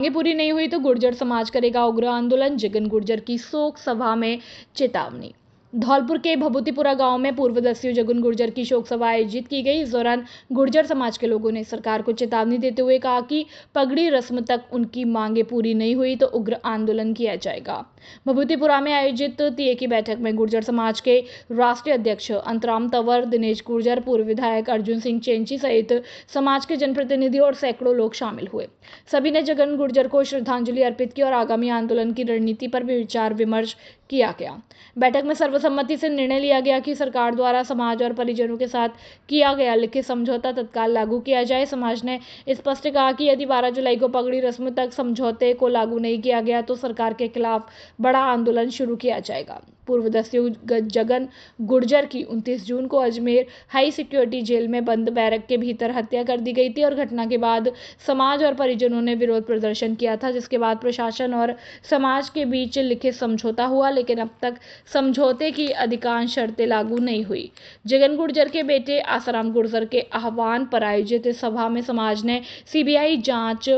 ये पूरी नहीं हुई तो गुर्जर समाज करेगा उग्र आंदोलन, जगन गुर्जर की शोक सभा में चेतावनी। धौलपुर के भभूतिपुरा गांव में पूर्वदस्यु जगन गुर्जर की शोक सभा आयोजित की गई। इस दौरान गुर्जर समाज के लोगों ने सरकार को चेतावनी देते हुए कहा कि पगड़ी रस्म तक उनकी मांगे पूरी नहीं हुई तो उग्र आंदोलन किया जाएगा। भभूतिपुरा में आयोजित टीए की बैठक में गुर्जर समाज के राष्ट्रीय अध्यक्ष अंतराम तंवर, दिनेश गुर्जर, पूर्व विधायक अर्जुन सिंह चेंची सहित समाज के जनप्रतिनिधि और सैकड़ों लोग शामिल हुए। सभी ने जगन गुर्जर को श्रद्धांजलि अर्पित की और आगामी आंदोलन की रणनीति पर भी विचार विमर्श किया गया। बैठक में सर्वसम्मति से निर्णय लिया गया कि सरकार द्वारा समाज और परिजनों के साथ किया गया लिखित समझौता तत्काल लागू किया जाए। समाज ने स्पष्ट कहा कि यदि 12 जुलाई को पगड़ी रस्म तक समझौते को लागू नहीं किया गया तो सरकार के खिलाफ बड़ा आंदोलन शुरू किया जाएगा। पूर्वदस्यु जगन गुर्जर की 29 जून को अजमेर हाई सिक्योरिटी जेल में बंद बैरक के भीतर हत्या कर दी गई थी और घटना के बाद समाज और परिजनों ने विरोध प्रदर्शन किया था, जिसके बाद प्रशासन और समाज के बीच लिखित समझौता हुआ, लेकिन अब तक समझौते की अधिकांश शर्तें लागू नहीं हुई। जगन गुर्जर के बेटे आसाराम गुर्जर के आह्वान पर आयोजित इस सभा में समाज ने सीबीआई जांच,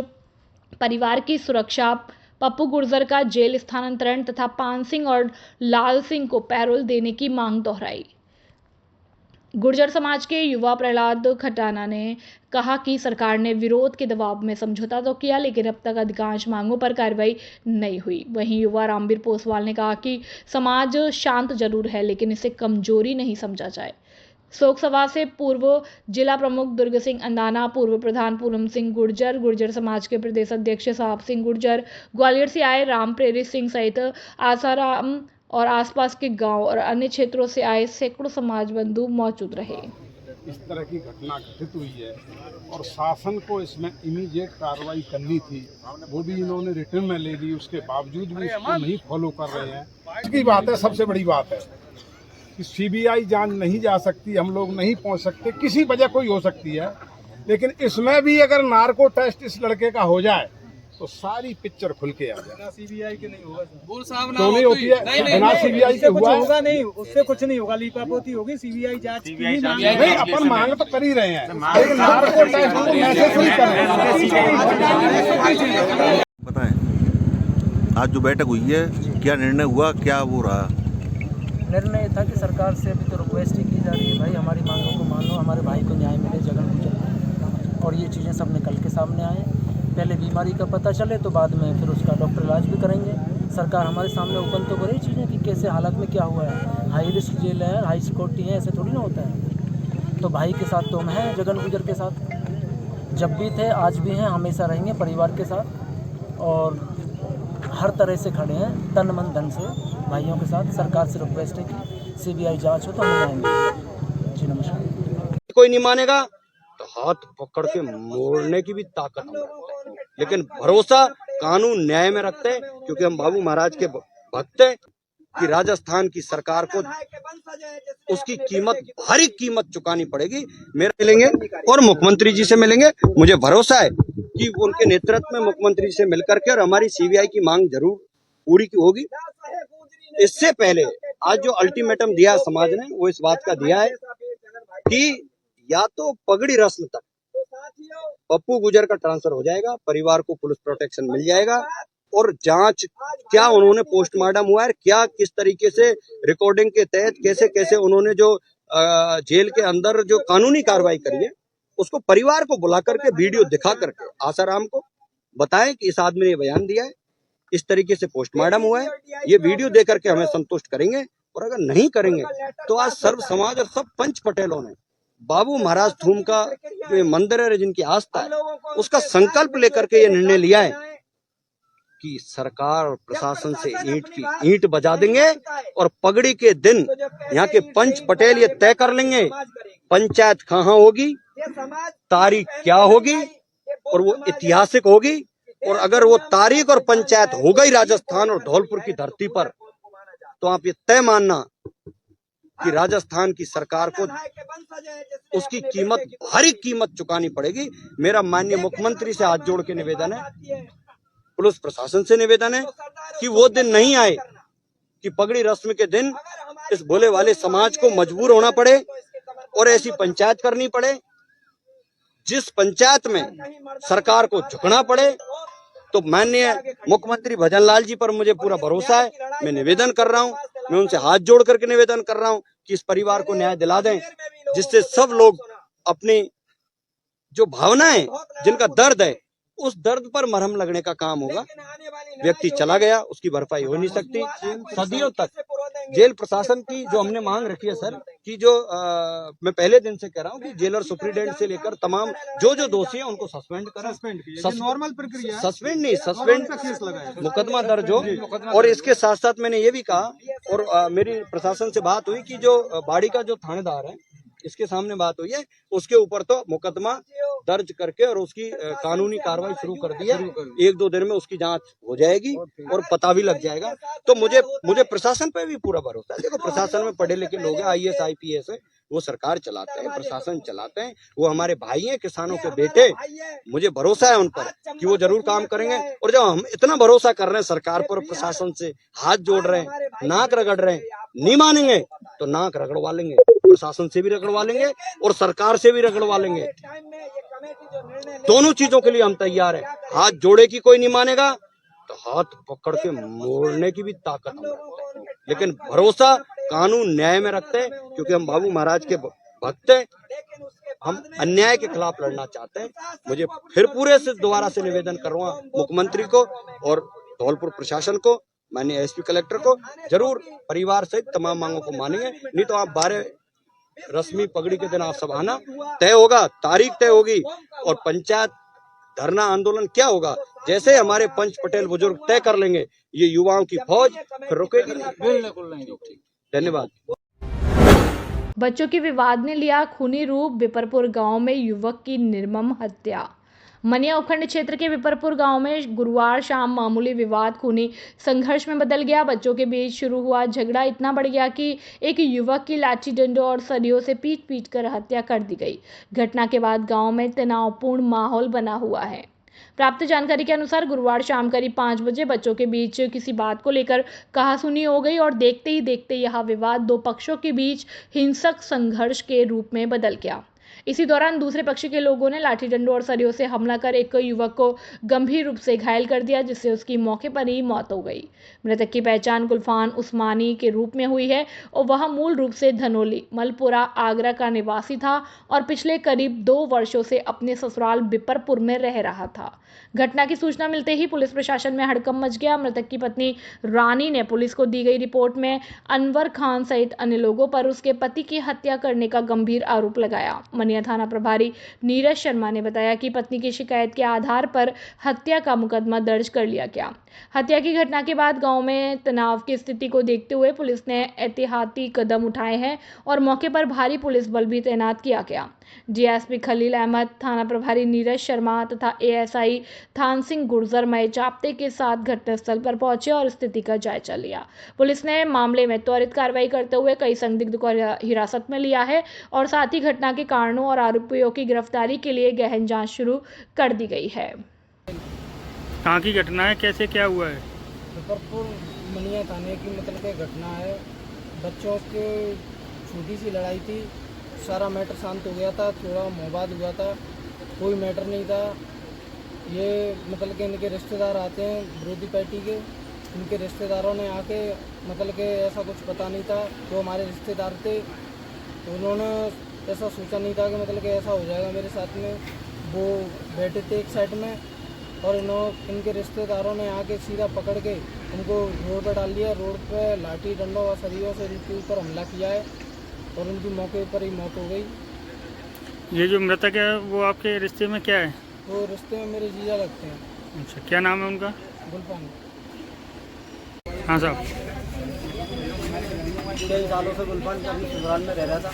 परिवार की सुरक्षा, पप्पू गुर्जर का जेल स्थानांतरण तथा पान सिंह और लाल सिंह को पैरोल देने की मांग दोहराई। गुर्जर समाज के युवा प्रहलाद खटाना ने कहा कि सरकार ने विरोध के दबाव में समझौता तो किया, लेकिन अब तक अधिकांश मांगों पर कार्रवाई नहीं हुई। वहीं युवा रामवीर पोसवाल ने कहा कि समाज शांत जरूर है, लेकिन इसे कमजोरी नहीं समझा जाए। शोक सभा से पूर्व जिला प्रमुख दुर्ग सिंह अंदाना, पूर्व प्रधान पूनम सिंह गुर्जर, गुर्जर समाज के प्रदेश अध्यक्ष साहब सिंह गुर्जर, ग्वालियर से आए राम प्रेरित सिंह सहित आसाराम और आसपास के गांव और अन्य क्षेत्रों से आए सैकड़ों समाज बंधु मौजूद रहे। इस तरह की घटना घटित हुई है और शासन को इसमें इमीडिएट कार्रवाई करनी थी, वो भी इन्होंने रिटर्न में ले ली, उसके बावजूद भी इसको नहीं फॉलो कर रहे हैं। की बात है, सबसे बड़ी बात है कि सीबीआई जांच नहीं जा सकती, हम लोग नहीं पहुंच सकते, किसी वजह कोई हो सकती है, लेकिन इसमें भी अगर नार्को टेस्ट इस लड़के का हो जाए तो सारी पिक्चर खुल के आ जाए। सीबीआई के नहीं होगा, क्यों नहीं होती है? बिना सीबीआई के हुआ होगा नहीं, उससे कुछ नहीं होगा, लीपापोती होगी। सीबीआई जांच नहीं, अपन मांग तो कर ही रहे हैं, लेकिन नार्को टेस्ट को नेसेसरी कर रहे हैं। बताएं, आज जो बैठक हुई है क्या निर्णय हुआ, क्या वो रहा? निर्णय था कि सरकार से अभी तो रिक्वेस्ट ही की जा रही है, भाई हमारी मांगों को मानो, हमारे भाई को न्याय मिले जगन गुर्जर, और ये चीज़ें सब निकल के सामने आए। पहले बीमारी का पता चले तो बाद में फिर उसका डॉक्टर इलाज भी करेंगे। सरकार हमारे सामने ओपन तो करे चीज़ें कि कैसे हालत में क्या हुआ है। हाई रिस्क जेल है, हाई सिक्योरिटी है, ऐसे थोड़ी ना होता है। तो भाई के साथ तो हम हैं, जगन गुर्जर के साथ जब भी थे, आज भी हैं, हमेशा रहेंगे परिवार के साथ, और हर तरह से खड़े हैं तन मन धन से भाइयों के साथ। सरकार से रिक्वेस्ट है कि सीबीआई जांच हो तो हम आएंगे। जी नमस्कार। कोई नहीं मानेगा तो हाथ पकड़ के मोड़ने की भी ताकत हम रखते हैं, लेकिन भरोसा कानून न्याय में रखते हैं, क्योंकि हम बाबू महाराज के भक्त हैं कि राजस्थान की सरकार को उसकी कीमत, भारी कीमत चुकानी पड़ेगी। मेरे मिलेंगे और मुख्यमंत्री जी से मिलेंगे, मुझे भरोसा है कि उनके नेतृत्व में मुख्यमंत्री जी से मिलकर के और हमारी सीबीआई की मांग जरूर पूरी होगी। इससे पहले आज जो अल्टीमेटम दिया समाज ने, वो इस बात का दिया है कि या तो पगड़ी रस्म तक पप्पू गुर्जर का ट्रांसफर हो जाएगा, परिवार को पुलिस प्रोटेक्शन मिल जाएगा, और जांच क्या उन्होंने पोस्टमार्टम हुआ है, क्या किस तरीके से रिकॉर्डिंग के तहत कैसे कैसे उन्होंने जो जेल के अंदर जो कानूनी कार्रवाई करी है, उसको परिवार को बुला करके वीडियो दिखा करके आसाराम को बताएं कि इस आदमी ने बयान दिया है, इस तरीके से पोस्टमार्टम हुआ है, ये वीडियो दे करके हमें संतुष्ट करेंगे। और अगर नहीं करेंगे तो आज सर्व समाज और सब पंच पटेलों ने बाबू महाराज थूम का जो मंदिर है, जिनकी आस्था है, उसका संकल्प लेकर के ये निर्णय लिया है कि सरकार और प्रशासन से ईंट की ईंट बजा देंगे, और पगड़ी के दिन यहाँ के पंच पटेल ये तय कर लेंगे पंचायत कहाँ होगी, तारीख क्या होगी, और वो ऐतिहासिक होगी। और अगर वो तारीख और पंचायत हो गई राजस्थान और धौलपुर की धरती पर, तो आप ये तय मानना कि राजस्थान की सरकार को उसकी कीमत, भारी कीमत चुकानी पड़ेगी। मेरा माननीय मुख्यमंत्री से हाथ जोड़ के निवेदन है, पुलिस प्रशासन से निवेदन है कि वो दिन नहीं आए कि पगड़ी रस्म के दिन इस भोले वाले समाज को मजबूर होना पड़े और ऐसी पंचायत करनी पड़े जिस पंचायत में सरकार को झुकना पड़े तो माननीय मुख्यमंत्री भजनलाल जी पर मुझे पूरा भरोसा है। मैं निवेदन कर रहा हूँ, मैं उनसे हाथ जोड़ करके निवेदन कर रहा हूँ कि इस परिवार को न्याय दिला दें, जिससे सब लोग अपनी जो भावनाएं, जिनका दर्द है, उस दर्द पर मरहम लगने का काम होगा। व्यक्ति चला गया, उसकी भरपाई हो नहीं सकती सदियों तक। जेल प्रशासन की जो हमने मांग रखी है सर, कि जो मैं पहले दिन से कह रहा हूँ कि जेलर सुप्रीडेंट से लेकर तमाम जो दोषी हैं उनको सस्पेंड करें। नॉर्मल प्रक्रिया, सस्पेंड नहीं, सस्पेंड मुकदमा दर्ज हो। और इसके साथ साथ मैंने ये भी कहा, और मेरी प्रशासन से बात हुई कि जो बाड़ी का जो थानेदार है, इसके सामने बात हुई है, उसके ऊपर तो मुकदमा दर्ज करके और उसकी कानूनी कार्रवाई शुरू कर दी है। 1-2 दिन में उसकी जांच हो जाएगी और पता भी लग जाएगा। तो मुझे प्रशासन पे भी पूरा भरोसा है। देखो, प्रशासन में पढ़े लिखे लोग हैं, IAS IPS है, वो सरकार चलाते हैं, प्रशासन चलाते हैं, वो हमारे भाई हैं, किसानों के बेटे। मुझे भरोसा है उन पर कि वो जरूर काम करेंगे। और जब हम इतना भरोसा कर रहे हैं सरकार पर, प्रशासन से हाथ जोड़ रहे हैं, नाक रगड़ रहे हैं, नहीं मानेंगे तो नाक रगड़वा लेंगे, प्रशासन से भी रगड़वा लेंगे और सरकार से भी रगड़वा लेंगे। दोनों चीजों के लिए हम तैयार हैं। हाथ जोड़े की कोई नहीं मानेगा तो हाथ पकड़ के मोड़ने की भी ताकत हम रखते हैं, लेकिन भरोसा कानून न्याय में रखते हैं, क्योंकि हम बाबू महाराज के भक्त हैं। हम अन्याय के खिलाफ लड़ना चाहते हैं। मुझे फिर पूरे से दोबारा से निवेदन कर रहा हूँ मुख्यमंत्री को और धौलपुर प्रशासन को, माननीय SP कलेक्टर को, जरूर परिवार सहित तमाम मांगों को मानेंगे। नहीं तो आप 12 रस्मी पगड़ी के दिन आप सब आना, तय होगा, तारीख तय होगी और पंचायत धरना आंदोलन क्या होगा, जैसे हमारे पंच पटेल बुजुर्ग तय कर लेंगे, ये युवाओं की फौज फिर रुकेगी नहीं। धन्यवाद। बच्चों के विवाद ने लिया खूनी रूप, बिपरपुर गांव में युवक की निर्मम हत्या। मनिया उपखंड क्षेत्र के बिपरपुर गांव में गुरुवार शाम मामूली विवाद खूनी संघर्ष में बदल गया। बच्चों के बीच शुरू हुआ झगड़ा इतना बढ़ गया कि एक युवक की लाठी डंडों और सरियों से पीट कर हत्या कर दी गई। घटना के बाद गांव में तनावपूर्ण माहौल बना हुआ है। प्राप्त जानकारी के अनुसार गुरुवार शाम करीब 5 बजे बच्चों के बीच किसी बात को लेकर कहासुनी हो गई और देखते ही देखते यह विवाद 2 पक्षों के बीच हिंसक संघर्ष के रूप में बदल गया। इसी दौरान दूसरे पक्ष के लोगों ने लाठी डंडों और सरियों से हमला कर एक युवक को गंभीर रूप से घायल कर दिया, जिससे उसकी मौके पर ही मौत हो गई। मृतक की पहचान गुलफान उस्मानी के रूप में हुई है और वह मूल रूप से धनोली मलपुरा आगरा का निवासी था और पिछले करीब 2 वर्षों से अपने ससुराल बिपरपुर में रह रहा था। घटना की सूचना मिलते ही पुलिस प्रशासन में हड़कंप मच गया। मृतक की पत्नी रानी ने पुलिस को दी गई रिपोर्ट में अनवर खान सहित अन्य लोगों पर उसके पति की हत्या करने का गंभीर आरोप लगाया। मनिया थाना प्रभारी नीरज शर्मा ने बताया कि पत्नी की शिकायत के आधार पर हत्या का मुकदमा दर्ज कर लिया गया। हत्या की घटना के बाद गांव में तनाव की स्थिति को देखते हुए पुलिस ने एहतियाती कदम उठाए हैं और मौके पर भारी पुलिस बल भी तैनात किया गया। DSP खलील अहमद, थाना प्रभारी नीरज शर्मा तथा ASI थान सिंह गुर्जर मय चाप्ते के साथ घटनास्थल पर पहुंचे और स्थिति का जायजा लिया। पुलिस ने मामले में त्वरित कार्रवाई करते हुए कई संदिग्ध को हिरासत में लिया है और साथ ही घटना के कारणों और आरोपियों की गिरफ्तारी के लिए गहन जांच शुरू कर दी गई है। कहाँ की घटना है, कैसे क्या हुआ है? बिपरपुर मनिया थाने की मतलब घटना है। बच्चों की छोटी सी लड़ाई थी, सारा मैटर शांत हो गया था, थोड़ा विवाद हुआ था, कोई मैटर नहीं था। ये मतलब कि इनके रिश्तेदार आते हैं विरोधी पार्टी के, इनके रिश्तेदारों ने आके मतलब कि ऐसा कुछ पता नहीं था, जो हमारे रिश्तेदार थे तो उन्होंने ऐसा सोचा नहीं था कि मतलब कि ऐसा हो जाएगा मेरे साथ में। वो बैठे थे एक साइड में और इनके रिश्तेदारों ने आके सीधा पकड़ के उनको रोड पर डाल दिया। रोड पर लाठी डंडों और सरियों से इनके ऊपर हमला किया है और उनकी मौके पर ही मौत हो गई। ये जो मृतक है वो आपके रिश्ते में क्या है? वो रिश्ते में मेरे जीजा लगते हैं। अच्छा, क्या नाम है उनका? गुलफान। हाँ साहब। कई सालों से गुलफान कभी ससुराल में रह रहा था।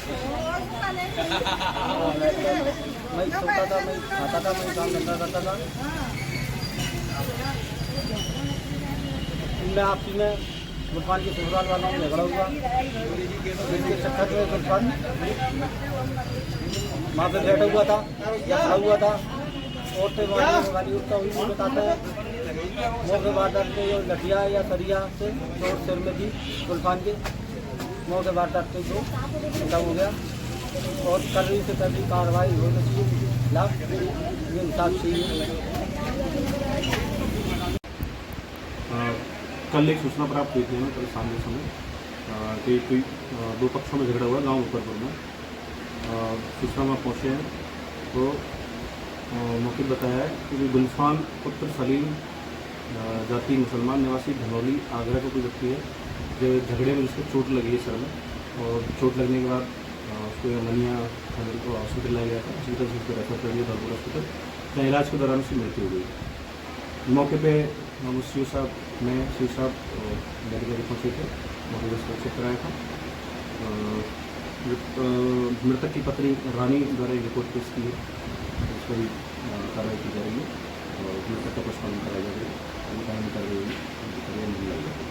मैं सोता था, मैं खाता था, मैं काम धंधा करता था। मैं आपसी में गुलफान के ससुराल वालों में झगड़ा हुआ, जिसके चक्कर में गुलफान वहाँ पे बैठा हुआ था या खड़ा हुआ था और से वाली उसका वही बताता है। मौके वारदात से जो लठिया या सरिया से चोट सिर में थी गुलफान के, मौके वारदात से जो खत्म हो गया और करनी से करनी कार्रवाई होनी चाहिए। लाभ ये इंसाफ चाहिए। कल एक सूचना प्राप्त हुई थी हमें कल शाम के समय कि कोई दो पक्षों में झगड़ा हुआ गांव ऊपरपुर में। सूचना में पहुँचे हैं तो मौके पर बताया है कि गुलफान पुत्र सलीम जाति मुसलमान निवासी धनौली आगरा का कोई व्यक्ति है जो झगड़े में जिसको चोट लगी है सर में, और चोट लगने के बाद उसको मनिया को हॉस्पिटल लाया गया था। हॉस्पिटल से उसको रेफर कर दिया धौलपुर हॉस्पिटल, जहाँ इलाज के दौरान उसकी मृत्यु हो गई। मौके पे हम शिव साहब मेडिकल पहुँचे थे, मौके पर सुरक्षित कराया था। मृतक की पत्नी रानी द्वारा एक रिपोर्ट पेश की है, उस पर भी कार्रवाई की जा रही है और मृतक का पोस्टमार्टम कराया जा रहा है, कर रही है।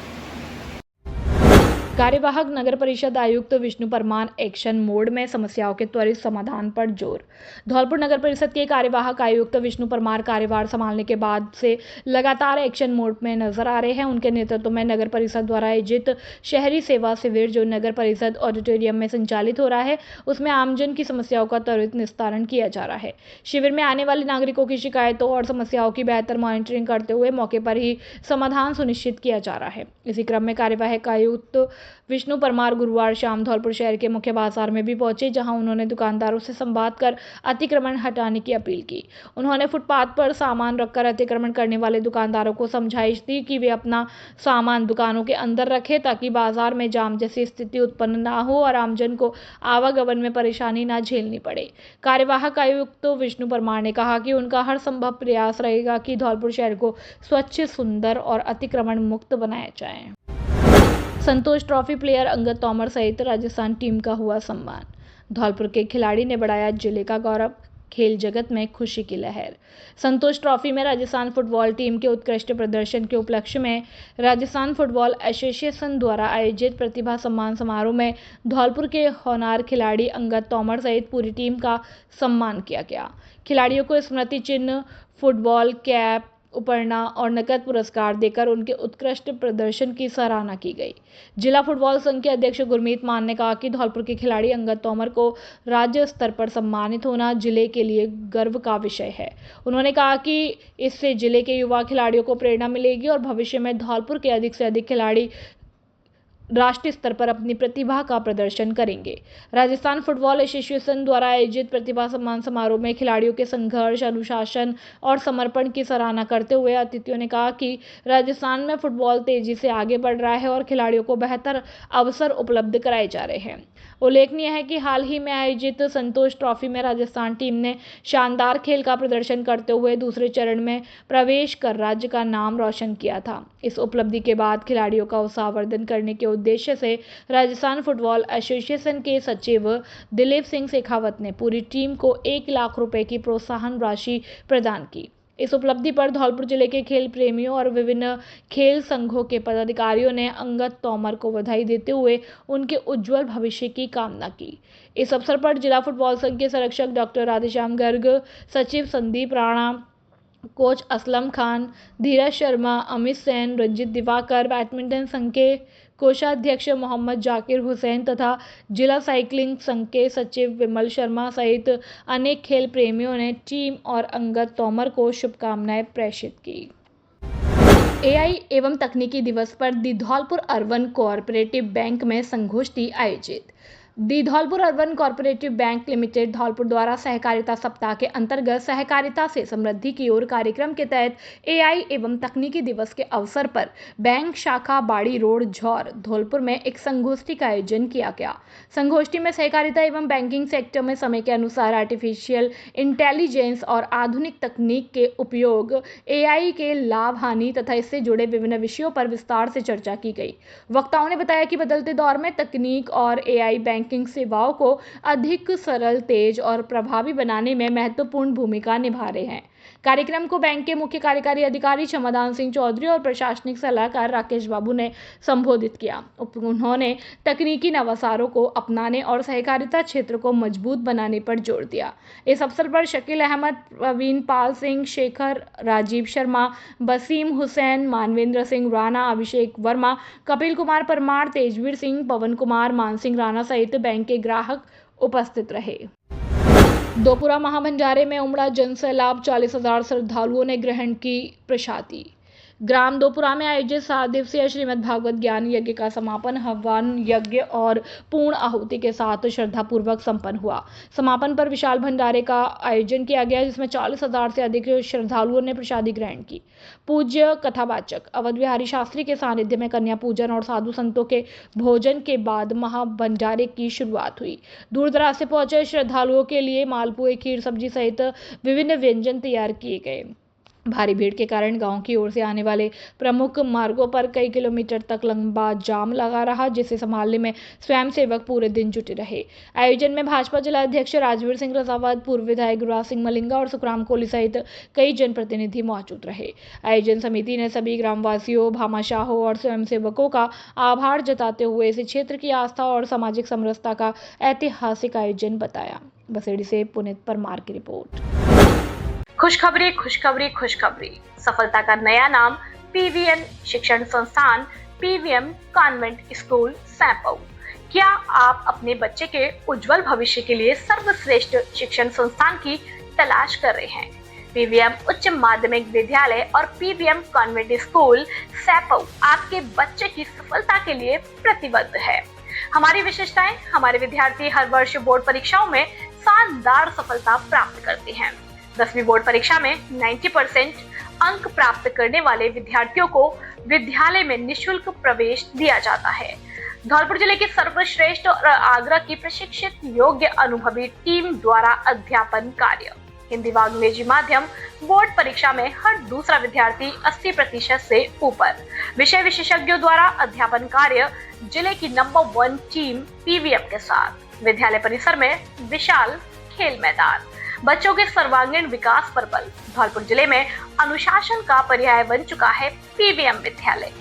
कार्यवाहक नगर परिषद आयुक्त विष्णु परमार एक्शन मोड में समस्याओं के त्वरित समाधान पर जोर। धौलपुर नगर परिषद के कार्यवाहक आयुक्त विष्णु परमार कार्यभार संभालने के बाद से लगातार एक्शन मोड में नजर आ रहे हैं। उनके नेतृत्व में नगर परिषद द्वारा आयोजित शहरी सेवा शिविर जो नगर परिषद ऑडिटोरियम में संचालित हो रहा है, उसमें आमजन की समस्याओं का त्वरित निस्तारण किया जा रहा है। शिविर में आने वाले नागरिकों की शिकायतों और समस्याओं की बेहतर मॉनिटरिंग करते हुए मौके पर ही समाधान सुनिश्चित किया जा रहा है। इसी क्रम में कार्यवाहक आयुक्त विष्णु परमार गुरुवार शाम धौलपुर शहर के मुख्य बाजार में भी पहुंचे, जहां उन्होंने दुकानदारों से संवाद कर अतिक्रमण हटाने की अपील की। उन्होंने फुटपाथ पर सामान रखकर अतिक्रमण करने वाले दुकानदारों को समझाइश दी कि वे अपना सामान दुकानों के अंदर रखें ताकि बाजार में जाम जैसी स्थिति उत्पन्न ना हो और आमजन को आवागमन में परेशानी न झेलनी पड़े। कार्यवाहक आयुक्त विष्णु परमार ने कहा कि उनका हर संभव प्रयास रहेगा कि धौलपुर शहर को स्वच्छ, सुंदर और अतिक्रमण मुक्त बनाया जाए। संतोष ट्रॉफी प्लेयर अंगद तोमर सहित राजस्थान टीम का हुआ सम्मान। धौलपुर के खिलाड़ी ने बढ़ाया जिले का गौरव, खेल जगत में खुशी की लहर। संतोष ट्रॉफी में राजस्थान फुटबॉल टीम के उत्कृष्ट प्रदर्शन के उपलक्ष्य में राजस्थान फुटबॉल एसोसिएशन द्वारा आयोजित प्रतिभा सम्मान समारोह में धौलपुर के होनहार खिलाड़ी अंगद तोमर सहित पूरी टीम का सम्मान किया गया। खिलाड़ियों को स्मृति चिन्ह, फुटबॉल कैप, उपकरणा और नकद पुरस्कार देकर उनके उत्कृष्ट प्रदर्शन की सराहना की गई। जिला फुटबॉल संघ के अध्यक्ष गुरमीत मान ने कहा कि धौलपुर के खिलाड़ी अंगद तोमर को राज्य स्तर पर सम्मानित होना जिले के लिए गर्व का विषय है। उन्होंने कहा कि इससे जिले के युवा खिलाड़ियों को प्रेरणा मिलेगी और भविष्य में धौलपुर के अधिक से अधिक खिलाड़ी राष्ट्रीय स्तर पर अपनी प्रतिभा का प्रदर्शन करेंगे। राजस्थान फुटबॉल एसोसिएशन द्वारा आयोजित प्रतिभा सम्मान समारोह में खिलाड़ियों के संघर्ष, अनुशासन और समर्पण की सराहना करते हुए अतिथियों ने कहा कि राजस्थान में फुटबॉल तेजी से आगे बढ़ रहा है और खिलाड़ियों को बेहतर अवसर उपलब्ध कराए जा रहे हैं। उल्लेखनीय है कि हाल ही में आयोजित संतोष ट्रॉफी में राजस्थान टीम ने शानदार खेल का प्रदर्शन करते हुए दूसरे चरण में प्रवेश कर राज्य का नाम रोशन किया था। इस उपलब्धि के बाद खिलाड़ियों का उत्साहवर्धन करने के उद्देश्य से राजस्थान फुटबॉल एसोसिएशन के सचिव दिलीप सिंह शेखावत ने पूरी टीम को 1 लाख रुपए की प्रोत्साहन राशि प्रदान की। इस उपलब्धि पर धौलपुर जिले के खेल प्रेमियों और विभिन्न खेल संघों के पदाधिकारियों ने अंगद तोमर को बधाई देते हुए उनके उज्जवल भविष्य की कामना की। इस अवसर पर जिला फुटबॉल संघ के संरक्षक डॉक्टर राधेश्याम गर्ग, सचिव संदीप राणा, कोच असलम खान, धीरज शर्मा, अमित सेन, रंजित दिवाकर, बैडमिंटन संघ के कोषाध्यक्ष मोहम्मद जाकिर हुसैन तथा जिला साइकिलिंग संघ के सचिव विमल शर्मा सहित अनेक खेल प्रेमियों ने टीम और अंगद तोमर को शुभकामनाएं प्रेषित की। एआई एवं तकनीकी दिवस पर the Dholpur urban cooperative bank में संगोष्ठी आयोजित। The Dholpur urban cooperative bank limited Dholpur द्वारा सहकारिता सप्ताह के अंतर्गत सहकारिता से समृद्धि की ओर कार्यक्रम के तहत एआई एवं तकनीकी दिवस के अवसर पर बैंक शाखा बाड़ी रोड झौर धौलपुर में एक संगोष्ठी का आयोजन किया गया। संगोष्ठी में सहकारिता एवं बैंकिंग सेक्टर में समय के अनुसार आर्टिफिशियल इंटेलिजेंस और आधुनिक तकनीक के उपयोग, एआई के लाभ हानि तथा इससे जुड़े विभिन्न विषयों पर विस्तार से चर्चा की गई। वक्ताओं ने बताया कि बदलते दौर में तकनीक और एआई बैंकिंग सेवाओं को अधिक सरल, तेज और प्रभावी बनाने में महत्वपूर्ण भूमिका निभा रहे हैं। कार्यक्रम को बैंक के मुख्य कार्यकारी अधिकारी क्षमादान सिंह चौधरी और प्रशासनिक सलाहकार राकेश बाबू ने संबोधित किया। उन्होंने तकनीकी नवाचारों को अपनाने और सहकारिता क्षेत्र को मजबूत बनाने पर जोर दिया। इस अवसर पर शकील अहमद, प्रवीण पाल सिंह, शेखर, राजीव शर्मा, वसीम हुसैन, मानवेंद्र सिंह राणा, अभिषेक वर्मा, कपिल कुमार परमार, तेजवीर सिंह, पवन कुमार, मान सिंह राणा सहित बैंक के ग्राहक उपस्थित रहे। दोपुरा महाभंडारे में उमड़ा जन सैलाब, 40,000 श्रद्धालुओं ने ग्रहण की प्रसादी। ग्राम दोपुरा में आयोजित 7 दिवसीय श्रीमद् भागवत ज्ञान यज्ञ का समापन हवन यज्ञ और पूर्ण आहुति के साथ श्रद्धापूर्वक संपन्न हुआ। समापन पर विशाल भंडारे का आयोजन किया गया, जिसमें 40,000 से अधिक श्रद्धालुओं ने प्रसादी ग्रहण की। पूज्य कथावाचक अवध बिहारी शास्त्री के सानिध्य में कन्या पूजन और साधु संतों के भोजन के बाद महाभंडारे की शुरुआत हुई। दूर दराज से पहुंचे श्रद्धालुओं के लिए मालपुए, खीर, सब्जी सहित विभिन्न व्यंजन तैयार किए गए। भारी भीड़ के कारण गांव की ओर से आने वाले प्रमुख मार्गों पर कई किलोमीटर तक लंबा जाम लगा रहा, जिसे संभालने में स्वयंसेवक पूरे दिन जुटे रहे। आयोजन में भाजपा जिला अध्यक्ष राजवीर सिंह रसावत, पूर्व विधायक गुरुराज सिंह मलिंगा और सुखराम कोहली सहित कई जनप्रतिनिधि मौजूद रहे। आयोजन समिति ने सभी ग्रामवासियों, भामाशाहों और स्वयंसेवकों का आभार जताते हुए इसे क्षेत्र की आस्था और सामाजिक समरसता का ऐतिहासिक आयोजन बताया। बसेड़ी से पुनीत परमार की रिपोर्ट। खुशखबरी खुशखबरी खुशखबरी, सफलता का नया नाम पीवीएन शिक्षण संस्थान, पीवीएम कॉन्वेंट स्कूल सैंपऊ। क्या आप अपने बच्चे के उज्जवल भविष्य के लिए सर्वश्रेष्ठ शिक्षण संस्थान की तलाश कर रहे हैं? पीवीएम उच्च माध्यमिक विद्यालय और पीवीएम कॉन्वेंट स्कूल सैंपऊ आपके बच्चे की सफलता के लिए प्रतिबद्ध है। हमारी विशेषताएं: हमारे विद्यार्थी हर वर्ष बोर्ड परीक्षाओं में शानदार सफलता प्राप्त करते हैं। 10वीं बोर्ड परीक्षा में 90% अंक प्राप्त करने वाले विद्यार्थियों को विद्यालय में निःशुल्क प्रवेश दिया जाता है। धौलपुर जिले के सर्वश्रेष्ठ और आगरा की प्रशिक्षित योग्य अनुभवी टीम द्वारा अध्यापन कार्य। हिंदी व अंग्रेजी माध्यम बोर्ड परीक्षा में हर दूसरा विद्यार्थी 80% से ऊपर। विषय विशेषज्ञों द्वारा अध्यापन कार्य जिले की नंबर 1 टीम पीवीएम के साथ। विद्यालय परिसर में विशाल खेल मैदान, बच्चों के सर्वांगीण विकास पर बल। धौलपुर जिले में अनुशासन का पर्याय बन चुका है पीवीएम विद्यालय।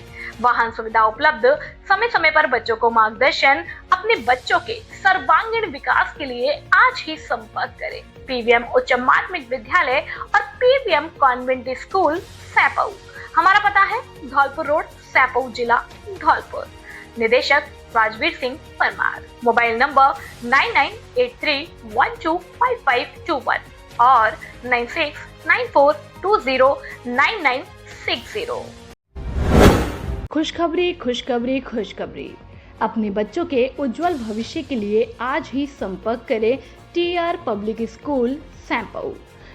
वाहन सुविधा उपलब्ध, समय समय पर बच्चों को मार्गदर्शन। अपने बच्चों के सर्वांगीण विकास के लिए आज ही संपर्क करें। पीवीएम उच्च माध्यमिक विद्यालय और पीवीएम कॉन्वेंट स्कूल सैंपऊ। हमारा पता है धौलपुर रोड, सैंपऊ जिला, धौलपुर। निदेशक राजवीर सिंह परमार। मोबाइल नंबर 9983125521 और 9694209960। खुशखबरी खुशखबरी खुशखबरी, अपने बच्चों के उज्जवल भविष्य के लिए आज ही संपर्क करें टीआर पब्लिक स्कूल सैंपऊ।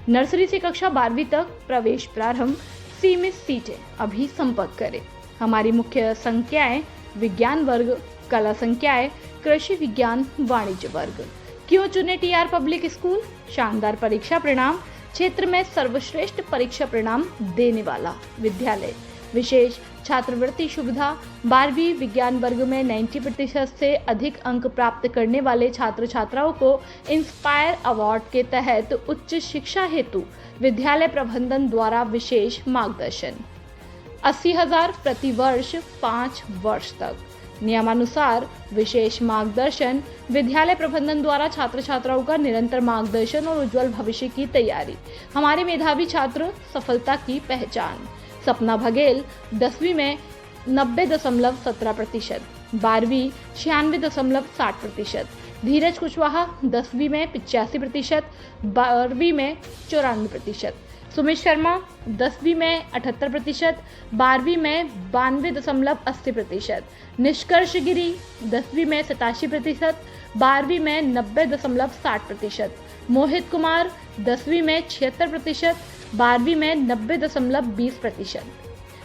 नर्सरी से कक्षा 12वीं तक प्रवेश प्रारंभ, सीमित सीटें। अभी संपर्क करें। हमारी मुख्य संख्याएं विज्ञान वर्ग, कला संख्याएं कृषि विज्ञान, वाणिज्य वर्ग। क्यों चुने टीआर पब्लिक स्कूल? शानदार परीक्षा परिणाम, क्षेत्र में सर्वश्रेष्ठ परीक्षा परिणाम देने वाला विद्यालय। विशेष छात्रवृत्ति सुविधा, 12वीं विज्ञान वर्ग में 90% से अधिक अंक प्राप्त करने वाले छात्र छात्राओं को इंस्पायर अवार्ड के तहत उच्च शिक्षा हेतु विद्यालय प्रबंधन द्वारा विशेष मार्गदर्शन। 80,000 प्रति वर्ष 5 वर्ष तक। नियमानुसार विशेष मार्गदर्शन। विद्यालय प्रबंधन द्वारा छात्र छात्राओं का निरंतर मार्गदर्शन और उज्जवल भविष्य की तैयारी। हमारे मेधावी छात्र, सफलता की पहचान। सपना बघेल 10वीं में 90.17%, 12वीं 96.60%। धीरज कुशवाहा 10वीं में 85%, 12वीं में 94%। सुमित शर्मा 10वीं में 78%, 12वीं में 92.80%। निष्कर्ष गिरी 10वीं में 87%, 12वीं में 90.60%। मोहित कुमार 10वीं में 76%, 12वीं में 90.20%।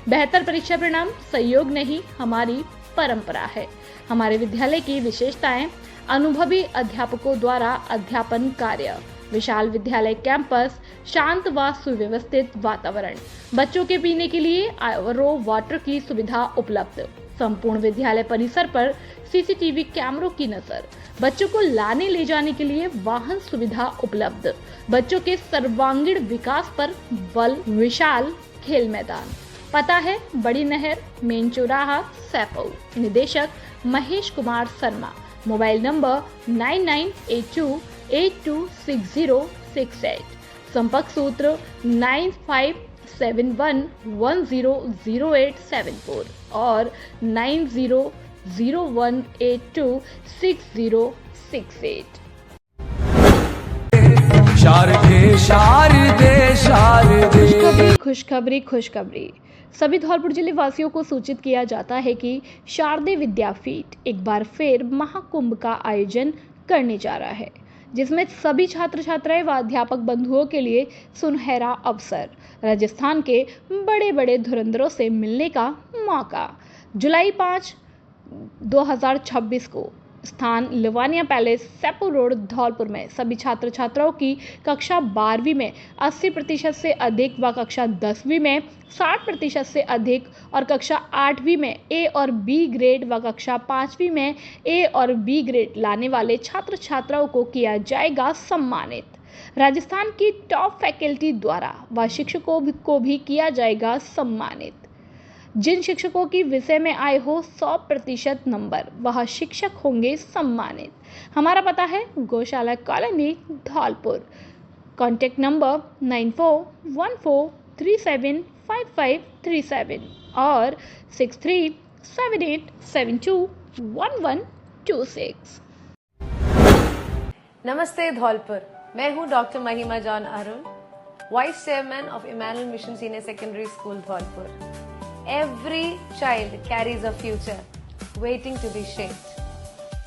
बेहतर परीक्षा परिणाम सहयोग नहीं, हमारी परंपरा है। हमारे विद्यालय की विशेषताएं: अनुभवी अध्यापकों द्वारा अध्यापन कार्य, विशाल विद्यालय कैंपस, शांत व सुव्यवस्थित वातावरण, बच्चों के पीने के लिए आरओ वाटर की सुविधा उपलब्ध, संपूर्ण विद्यालय परिसर पर सीसीटीवी कैमरों की नजर, बच्चों को लाने ले जाने के लिए वाहन सुविधा उपलब्ध, बच्चों के सर्वांगीण विकास पर बल, विशाल खेल मैदान। पता है बड़ी नहर, मेन चौराहा, सैंपऊ। निदेशक महेश कुमार शर्मा। Mobile number 9982826068। संपर्क सूत्र 9571100874 और 9001826068। शारदे शारदे शारदे। खुशखबरी खुशखबरी, सभी धौलपुर जिले वासियों को सूचित किया जाता है कि शारदीय विद्यापीठ एक बार फिर महाकुंभ का आयोजन करने जा रहा है, जिसमें सभी छात्र छात्राएं व अध्यापक बंधुओं के लिए सुनहरा अवसर, राजस्थान के बड़े बड़े धुरंधरों से मिलने का मौका। जुलाई 5, 2026 को स्थान लिवानिया पैलेस, सैपो रोड, धौलपुर में सभी छात्र छात्राओं की कक्षा 12वीं में 80% से अधिक व कक्षा 10वीं में 60% से अधिक और कक्षा 8वीं में ए और बी ग्रेड व कक्षा 5वीं में ए और बी ग्रेड लाने वाले छात्र छात्राओं को किया जाएगा सम्मानित। राजस्थान की टॉप फैकल्टी द्वारा व शिक्षकों को भी किया जाएगा सम्मानित। जिन शिक्षकों की विषय में आए हो 100% नंबर, वह शिक्षक होंगे सम्मानित। हमारा पता है गौशाला कॉलोनी, धौलपुर। कॉन्टैक्ट नंबर 9414375537 और 6378721126। नमस्ते धौलपुर, मैं हूं doctor Mahima John Arun, vice chairman of Emmanuel Mission Senior Secondary School Dholpur. Every child carries a future waiting to be shaped.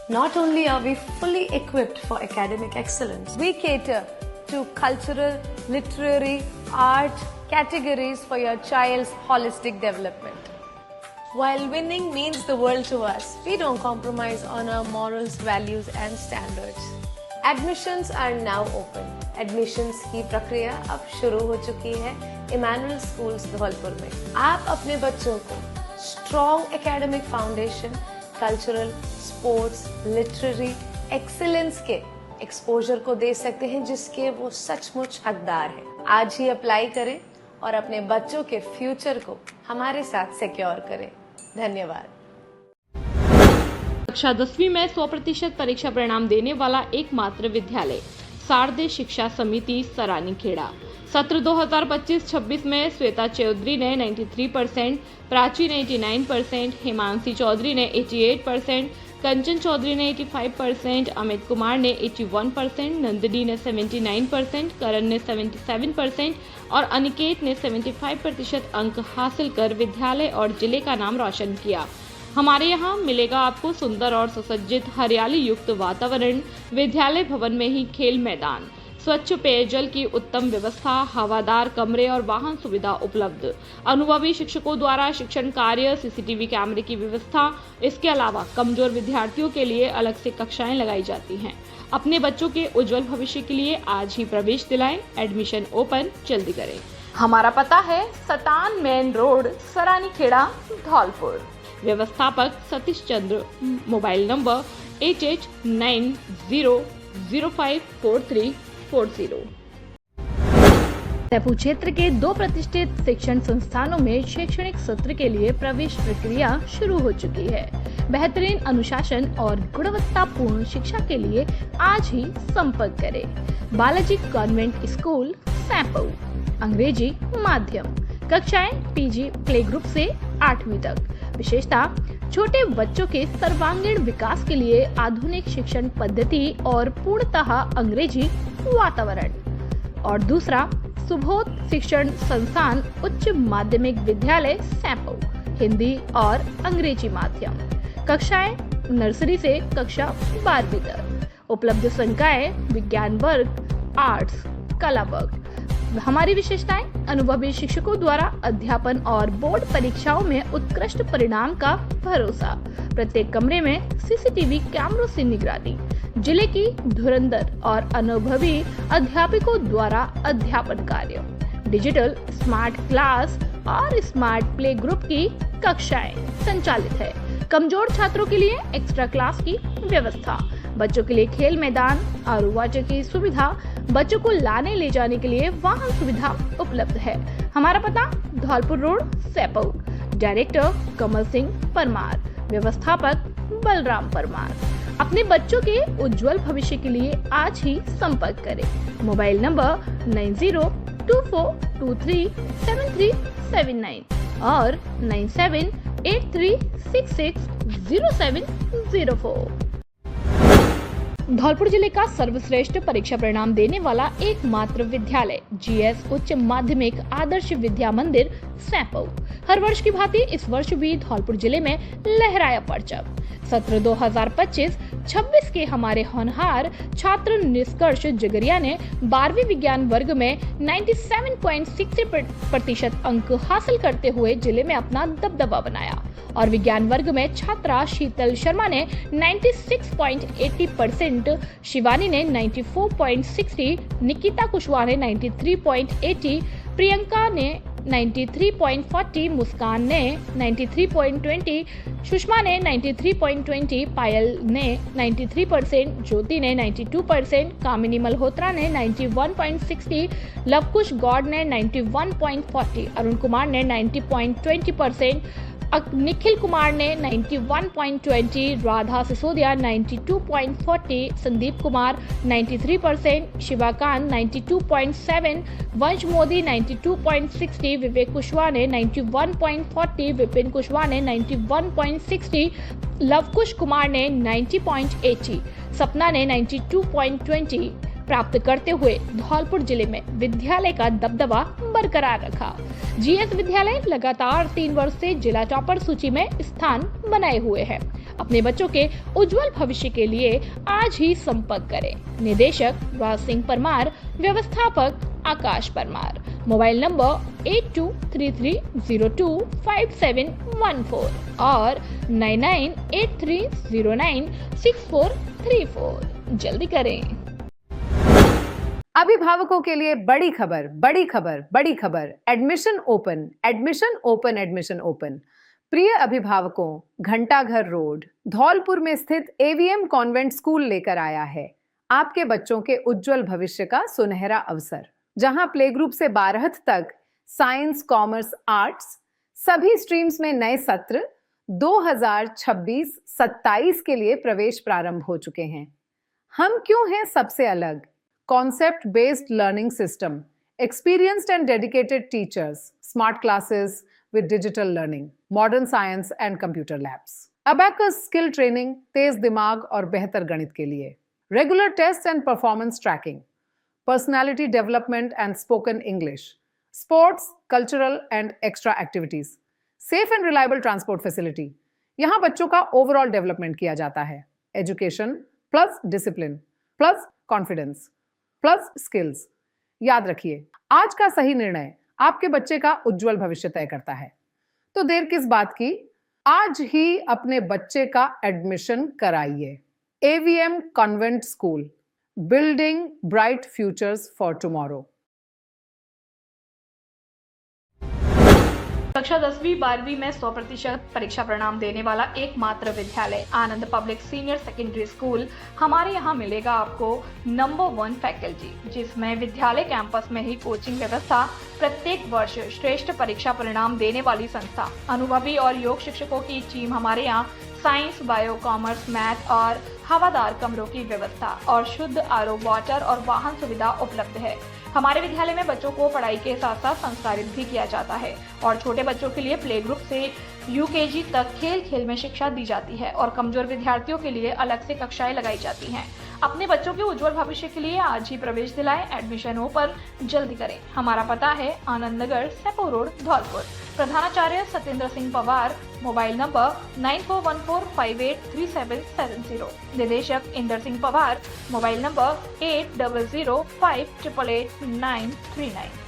Not only are we fully equipped for academic excellence, we cater to cultural, literary, art categories for your child's holistic development. While winning means the world to us, we don't compromise on our morals, values and standards. Admissions are now open. Admissions की प्रक्रिया अब शुरू हो चुकी है Emmanuel schools Dholpur में। आप अपने बच्चों को strong academic foundation, cultural, sports, literary excellence के एक्सपोजर को दे सकते हैं, जिसके वो सचमुच हकदार हैं। आज ही अप्लाई करें और अपने बच्चों के फ्यूचर को हमारे साथ सिक्योर करें। धन्यवाद। कक्षा 10वीं में 100% परीक्षा परिणाम देने वाला एकमात्र विद्यालय शारदीय शिक्षा समिति सरानीखेड़ा। सत्र 2025-26 में श्वेता चौधरी ने 93%, प्राची ने 89%, हिमांशी चौधरी ने 88%, कंचन चौधरी ने 85%, अमित कुमार ने 81%, नंदिनी ने 79%, करण ने 77% और अनिकेत ने 75% अंक हासिल कर विद्यालय और जिले का नाम रोशन किया। हमारे यहाँ मिलेगा आपको सुंदर और सुसज्जित हरियाली युक्त वातावरण, विद्यालय भवन में ही खेल मैदान, स्वच्छ पेयजल की उत्तम व्यवस्था, हवादार कमरे और वाहन सुविधा उपलब्ध, अनुभवी शिक्षकों द्वारा शिक्षण कार्य, सीसीटीवी कैमरे की व्यवस्था। इसके अलावा कमजोर विद्यार्थियों के लिए अलग से कक्षाएं लगाई जाती हैं। अपने बच्चों के उज्जवल भविष्य के लिए आज ही प्रवेश दिलाएं। एडमिशन ओपन जल्दी करें। हमारा पता है सतान मेन रोड, सरानीखेड़ा, धौलपुर। व्यवस्थापक सतीश चंद्र। Mobile number 8890054340। सैपू क्षेत्र के 2 प्रतिष्ठित शिक्षण संस्थानों में शैक्षणिक सत्र के लिए प्रवेश प्रक्रिया शुरू हो चुकी है। बेहतरीन अनुशासन और गुणवत्तापूर्ण शिक्षा के लिए आज ही संपर्क करें। Balaji convent school, Saipau. अंग्रेजी माध्यम, कक्षाएं पीजी प्ले ग्रुप से 8वीं तक। विशेषता, छोटे बच्चों के सर्वांगीण विकास के लिए आधुनिक शिक्षण पद्धति और पूर्णतः अंग्रेजी वातावरण। और दूसरा, सुबोध शिक्षण संस्थान उच्च माध्यमिक विद्यालय सैपो, हिंदी और अंग्रेजी माध्यम। कक्षाएं नर्सरी से कक्षा 12वीं तक। उपलब्ध संकाय विज्ञान वर्ग, आर्ट्स, कला वर्ग। हमारी विशेषताएं, अनुभवी शिक्षकों द्वारा अध्यापन और बोर्ड परीक्षाओं में उत्कृष्ट परिणाम का भरोसा। प्रत्येक कमरे में सीसीटीवी कैमरों से निगरानी। जिले की धुरंधर और अनुभवी अध्यापकों द्वारा अध्यापन कार्य। डिजिटल स्मार्ट क्लास और स्मार्ट प्ले ग्रुप की कक्षाएं संचालित है। कमजोर छात्रों के लिए एक्स्ट्रा क्लास की व्यवस्था। बच्चों के लिए खेल मैदान, आरओ वाटर की सुविधा। बच्चों को लाने ले जाने के लिए वाहन सुविधा उपलब्ध है। हमारा पता धौलपुर रोड, सैपो। डायरेक्टर कमल सिंह परमार। व्यवस्थापक बलराम परमार। अपने बच्चों के उज्जवल भविष्य के लिए आज ही संपर्क करें। मोबाइल नंबर 9024237379 और 9783660704। धौलपुर जिले का सर्वश्रेष्ठ परीक्षा परिणाम देने वाला एकमात्र विद्यालय जीएस उच्च माध्यमिक आदर्श विद्या मंदिर सैंपऊ हर वर्ष की भांति इस वर्ष भी धौलपुर जिले में लहराया परचम। सत्र 2025-26 के हमारे होनहार छात्र निष्कर्ष जगरिया ने 12वीं विज्ञान वर्ग में 97.60% अंक हासिल करते हुए जिले में अपना दबदबा बनाया और विज्ञान वर्ग में छात्रा शीतल शर्मा ने 96.80%, शिवानी ने 94.60, निकिता कुशवाहा ने 93.80, प्रियंका ने 93.40, मुस्कान ने 93.20, सुषमा ने 93.20, पायल ने 93%, ज्योति ने 92%, कामिनी मल्होत्रा ने 91.60, लवकुश गौड़ ने 91.40, अरुण कुमार ने 90.20%, निखिल कुमार ने 91.20, राधा सिसोदिया 92.40, संदीप कुमार 93%, शिवाकांत 92.7, वंश मोदी 92.60, विवेक कुशवाहा ने 91.40, विपिन कुशवाहा ने 91.60, लवकुश कुमार ने 90.80, सपना ने 92.20 प्राप्त करते हुए धौलपुर जिले में विद्यालय का दबदबा बरकरार रखा। जीएस विद्यालय लगातार 3 वर्ष से जिला टॉपर सूची में स्थान बनाए हुए है। अपने बच्चों के उज्जवल भविष्य के लिए आज ही संपर्क करें। निदेशक राज सिंह परमार, व्यवस्थापक आकाश परमार, मोबाइल नंबर 8233025714 और 9983096434। जल्दी करें। अभिभावकों के लिए बड़ी खबर, बड़ी खबर, बड़ी खबर। Admission open, admission open, admission open. प्रिय अभिभावकों, घंटाघर रोड धौलपुर में स्थित एवीएम कॉन्वेंट स्कूल लेकर आया है आपके बच्चों के उज्जवल भविष्य का सुनहरा अवसर, जहां प्ले ग्रुप से 12th तक साइंस, कॉमर्स, आर्ट्स सभी स्ट्रीम्स में नए सत्र 2026-27 के लिए प्रवेश प्रारंभ हो चुके हैं। हम क्यों हैं सबसे अलग? Concept based learning system, experienced and dedicated teachers, smart classes with digital learning, modern science and computer labs, abacus skill training, तेज दिमाग और बेहतर गणित के लिए, regular tests and performance tracking, personality development and spoken English, sports, cultural and extra activities, safe and reliable transport facility। यहाँ बच्चों का overall development किया जाता है। Education plus discipline plus confidence plus skills. याद रखिए, आज का सही निर्णय आपके बच्चे का उज्जवल भविष्य तय करता है। तो देर किस बात की, आज ही अपने बच्चे का एडमिशन कराइए। AVM convent school, building bright futures for tomorrow. कक्षा 10वीं 12वीं में 100% परीक्षा परिणाम देने वाला एकमात्र विद्यालय आनंद पब्लिक सीनियर सेकेंडरी स्कूल। हमारे यहाँ मिलेगा आपको नंबर 1 फैकल्टी, जिसमें विद्यालय कैंपस में ही कोचिंग व्यवस्था, प्रत्येक वर्ष श्रेष्ठ परीक्षा परिणाम देने वाली संस्था, अनुभवी और योग शिक्षकों की टीम। हमारे यहाँ साइंस, बायो, कॉमर्स, मैथ और हवादार कमरों की व्यवस्था और शुद्ध आरओ वाटर और वाहन सुविधा उपलब्ध है। हमारे विद्यालय में बच्चों को पढ़ाई के साथ साथ संस्कारित भी किया जाता है और छोटे बच्चों के लिए प्ले ग्रुप से यूकेजी तक खेल खेल में शिक्षा दी जाती है और कमजोर विद्यार्थियों के लिए अलग से कक्षाएं लगाई जाती हैं। अपने बच्चों के उज्जवल भविष्य के लिए आज ही प्रवेश दिलाएं। एडमिशन हो पर जल्दी करें। हमारा पता है आनंद नगर, सैपऊ रोड, धौलपुर। प्रधानाचार्य सत्येंद्र सिंह पवार, मोबाइल नंबर 9414583770। निदेशक इंदर सिंह पवार, मोबाइल नंबर 8005888939।